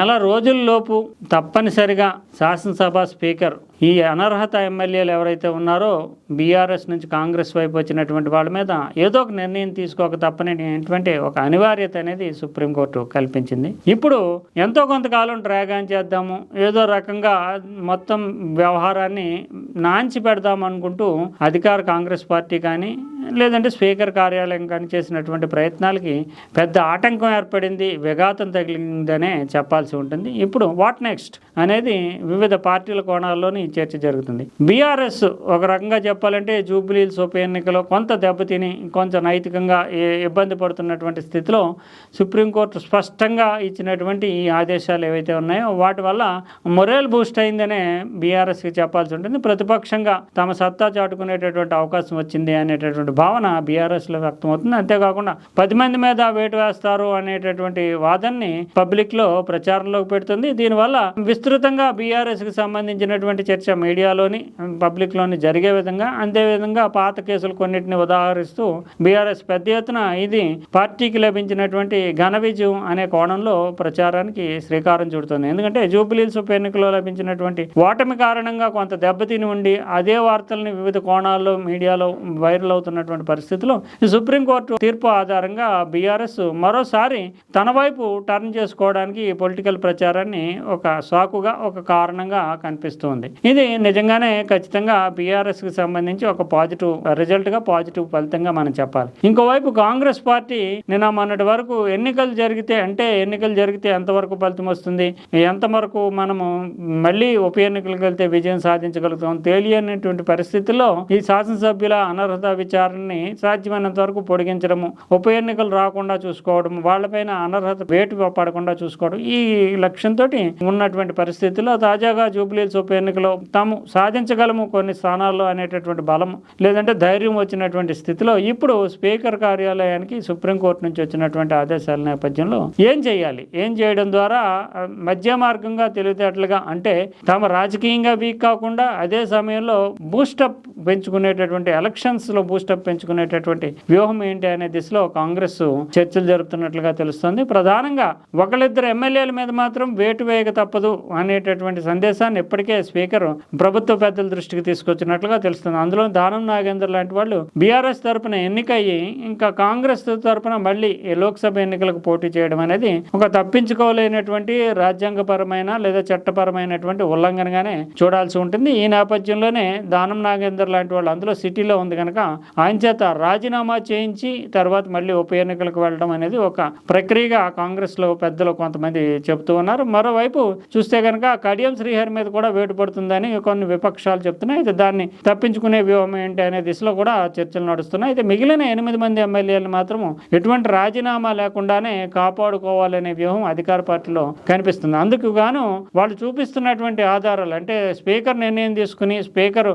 నెల రోజుల్లోపు తప్పనిసరిగా శాసనసభ స్పీకర్ ఈ అనర్హత ఎమ్మెల్యేలు ఎవరైతే ఉన్నారో బీఆర్ఎస్ నుంచి కాంగ్రెస్ వైపు వచ్చినటువంటి వాళ్ళ మీద ఏదో ఒక నిర్ణయం తీసుకోక తప్పనేటువంటి ఒక అనివార్యత అనేది సుప్రీంకోర్టు కల్పించింది. ఇప్పుడు ఎంతో కొంతకాలం డ్రాగ్ ఆన్ చేద్దాము, ఏదో రకంగా మొత్తం వ్యవహారాన్ని నాంచి పెడదాం అనుకుంటూ అధికార కాంగ్రెస్ పార్టీ కానీ లేదంటే స్పీకర్ కార్యాలయం కానీ చేసినటువంటి ప్రయత్నాలకి పెద్ద ఆటంకం ఏర్పడింది, విఘాతం తగిలిందనే చెప్పాల్సి ఉంటుంది. ఇప్పుడు వాట్ నెక్స్ట్ అనేది వివిధ పార్టీల కోణాల్లోని చర్చ జరుగుతుంది. బీఆర్ఎస్ ఒక రకంగా చెప్పాలంటే జూబ్లీహిల్స్ ఉప ఎన్నికలో కొంత దెబ్బతిని కొంచెం నైతికంగా ఇబ్బంది పడుతున్నటువంటి స్థితిలో సుప్రీంకోర్టు స్పష్టంగా ఇచ్చినటువంటి ఈ ఆదేశాలు ఏవైతే ఉన్నాయో వాటి వల్ల మొరల్ బూస్ట్ అయిందనే బీఆర్ఎస్కి చెప్పాల్సి ఉంటుంది. ప్రతిపక్షంగా తమ సత్తా చాటుకునేటటువంటి అవకాశం వచ్చింది అనేటటువంటి భావన బీఆర్ఎస్లో వ్యక్తమవుతుంది. అంతేకాకుండా 10 మంది మీద వేటు వేస్తారు అనేటటువంటి వాదనని పబ్లిక్లో ప్రచారంలోకి పెడుతుంది. దీనివల్ల విస్తృతంగా బీఆర్ఎస్కి సంబంధించినటువంటి చర్చ మీడియాలోని పబ్లిక్లోని జరిగే విధంగా, అదేవిధంగా పాత కేసులు కొన్నిటిని ఉదాహరిస్తూ బీఆర్ఎస్ పెద్ద ఎత్తున ఇది పార్టీకి లభించినటువంటి ఘన విజయం అనే కోణంలో ప్రచారానికి శ్రీకారం చుడుతుంది. ఎందుకంటే జూబ్లీహిల్స్ ఉప ఎన్నికలో లభించినటువంటి ఓటమి కారణంగా కొంత దెబ్బతిని ఉండి అదే వార్తల్ని వివిధ కోణాల్లో మీడియాలో వైరల్ అవుతున్నటువంటి పరిస్థితిలో సుప్రీంకోర్టు తీర్పు ఆధారంగా బీఆర్ఎస్ మరోసారి తన వైపు టర్న్ చేసుకోవడానికి పొలిటికల్ ప్రచారాన్ని ఒక సాకుగా, ఒక కారణంగా కనిపిస్తుంది. ఇది నిజంగానే ఖచ్చితంగా బీఆర్ఎస్కి సంబంధించి ఒక పాజిటివ్ రిజల్ట్గా, పాజిటివ్ ఫలితంగా మనం చెప్పాలి. ఇంకోవైపు కాంగ్రెస్ పార్టీ నిన్న మొన్నటి వరకు ఎన్నికలు జరిగితే ఎంతవరకు ఫలితం వస్తుంది, ఎంతవరకు మనము మళ్ళీ ఉప ఎన్నికలకు వెళ్తే విజయం సాధించగలుగుతాం తెలియనటువంటి పరిస్థితుల్లో ఈ శాసనసభ్యుల అనర్హత విచారణని సాధ్యమైనంత వరకు పొడిగించడము, ఉప ఎన్నికలు రాకుండా చూసుకోవడం, వాళ్ళపైన అనర్హత వేటు పడకుండా చూసుకోవడం, ఈ లక్ష్యంతో ఉన్నటువంటి పరిస్థితుల్లో తాజాగా జూబ్లీహిల్స్ ఉప ఎన్నికలో తాము సాధించగలము కొన్ని స్థానాల్లో అనేటటువంటి బలం లేదంటే ధైర్యం వచ్చినటువంటి స్థితిలో ఇప్పుడు స్పీకర్ కార్యాలయానికి సుప్రీంకోర్టు నుంచి వచ్చినటువంటి ఆదేశాల నేపథ్యంలో ఏం చేయాలి, ఏం చేయడం ద్వారా మధ్య మార్గంగా తెలివితేటలుగా అంటే తాము రాజకీయంగా వీక్ కాకుండా అదే సమయంలో బూస్టప్ పెంచుకునేటటువంటి ఎలక్షన్స్లో బూస్టప్ పెంచుకునేటటువంటి వ్యూహం ఏంటి అనే దిశలో కాంగ్రెస్ చర్చలు జరుపుతున్నట్లుగా తెలుస్తుంది. ప్రధానంగా ఒకళ్ళిద్దరు ఎమ్మెల్యేల మీద మాత్రం వేటు వేయక తప్పదు అనేటటువంటి సందేశాన్ని ఇప్పటికే స్పీకర్ ప్రభుత్వ పెద్దల దృష్టికి తీసుకొచ్చినట్లుగా తెలుస్తుంది. అందులో దానం నాగేందర్ లాంటి వాళ్ళు బీఆర్ఎస్ తరపున ఎన్నికయ్యి ఇంకా కాంగ్రెస్ తరపున మళ్ళీ లోక్సభ ఎన్నికలకు పోటీ చేయడం అనేది ఒక తప్పించుకోలేనటువంటి రాజ్యాంగపరమైన లేదా చట్టపరమైనటువంటి ఉల్లంఘనగానే చూడాల్సి ఉంటుంది. ఈ నేపథ్యంలోనే దానం నాగేందర్ లాంటి వాళ్ళు అందులో సిటీలో ఉంది కనుక ఆయన చేత రాజీనామా చేయించి తర్వాత మళ్ళీ ఉప ఎన్నికలకు వెళ్ళడం అనేది ఒక ప్రక్రియగా కాంగ్రెస్లో పెద్దలు కొంతమంది చెబుతూ ఉన్నారు. మరోవైపు చూస్తే కనుక కడియం శ్రీహరి మీద కూడా వేటు పడుతుందని కొన్ని విపక్షాలు చెప్తున్నాయి. అయితే దాన్ని తప్పించుకునే వ్యూహం ఏంటి అనే దిశలో కూడా చర్చలు నడుస్తున్నాయి. అయితే మిగిలిన 8 మంది ఎమ్మెల్యేలు మాత్రం ఎటువంటి రాజీనామా లేకుండానే కాపాడుకోవాలనే వ్యూహం అధికార పార్టీలో కనిపిస్తుంది. అందుకు గాను వాళ్ళు చూపిస్తున్నటువంటి ఆధారాలు అంటే స్పీకర్ నిర్ణయం తీసుకుని స్పీకర్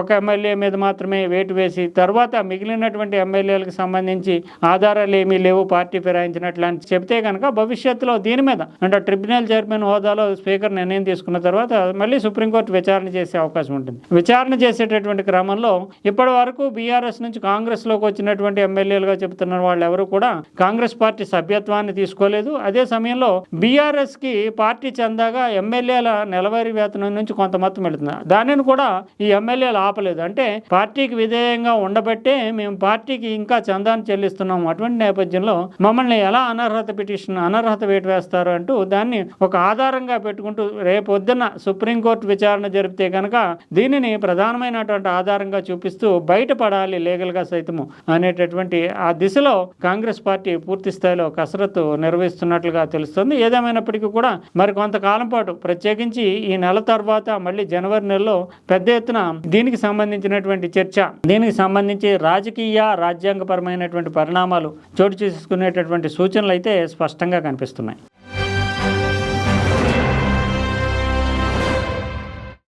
ఒక ఎమ్మెల్యే మీద మాత్రమే వేటు వేసి తర్వాత మిగిలినటువంటి ఎమ్మెల్యేలకు సంబంధించి ఆధారాలు ఏమీ లేవు పార్టీ ఫిరాయించినట్లు అని చెప్తే కనుక భవిష్యత్తులో దీని మీద అంటే ట్రిబ్యునల్ చైర్మన్ హోదాలో స్పీకర్ నిర్ణయం తీసుకున్న తర్వాత మళ్ళీ సుప్రీంకోర్టు విచారణ చేసే అవకాశం ఉంటుంది. విచారణ చేసేటటువంటి క్రమంలో ఇప్పటి వరకు బీఆర్ఎస్ నుంచి కాంగ్రెస్లోకి వచ్చినటువంటి ఎమ్మెల్యేలుగా చెబుతున్న వాళ్ళు ఎవరు కూడా కాంగ్రెస్ పార్టీ సభ్యత్వాన్ని తీసుకోలేదు. అదే సమయంలో బీఆర్ఎస్కి పార్టీ చందాగా ఎమ్మెల్యేల నెలవారీ వేతనం నుంచి కొంత మొత్తం వెళుతుంది. దానిని కూడా ఈ ఎమ్మెల్యేలు ఆపలేదు. అంటే పార్టీకి విధేయంగా ఉండబట్టే మేము పార్టీకి ఇంకా చందాన్ని చెల్లిస్తున్నాము. అటువంటి నేపథ్యంలో మమ్మల్ని ఎలా అనర్హత వేటు వేస్తారు అంటూ దాన్ని ఒక ఆధారంగా పెట్టుకుంటూ రేపొద్దున సుప్రీంకోర్టు విచారణ జరిపితే కనుక దీనిని ప్రధానమైనటువంటి ఆధారంగా చూపిస్తూ బయటపడాలి లీగల్గా సైతము అనేటటువంటి ఆ దిశలో కాంగ్రెస్ పార్టీ పూర్తి స్థాయిలో కసరత్తు నిర్వహిస్తున్నట్లుగా తెలుస్తుంది. ఏదేమైనప్పటికీ కూడా మరి కొంతకాలం పాటు ప్రత్యేకించి ఈ నెల తర్వాత మళ్ళీ జనవరి నెలలో పెద్ద ఎత్తున దీనికి సంబంధించినటువంటి చర్చ, దీనికి సంబంధించి రాజకీయ రాజ్యాంగపరమైనటువంటి పరిణామాలు చోటు చేసుకునేటటువంటి సూచనలు అయితే స్పష్టంగా కనిపిస్తున్నాయి.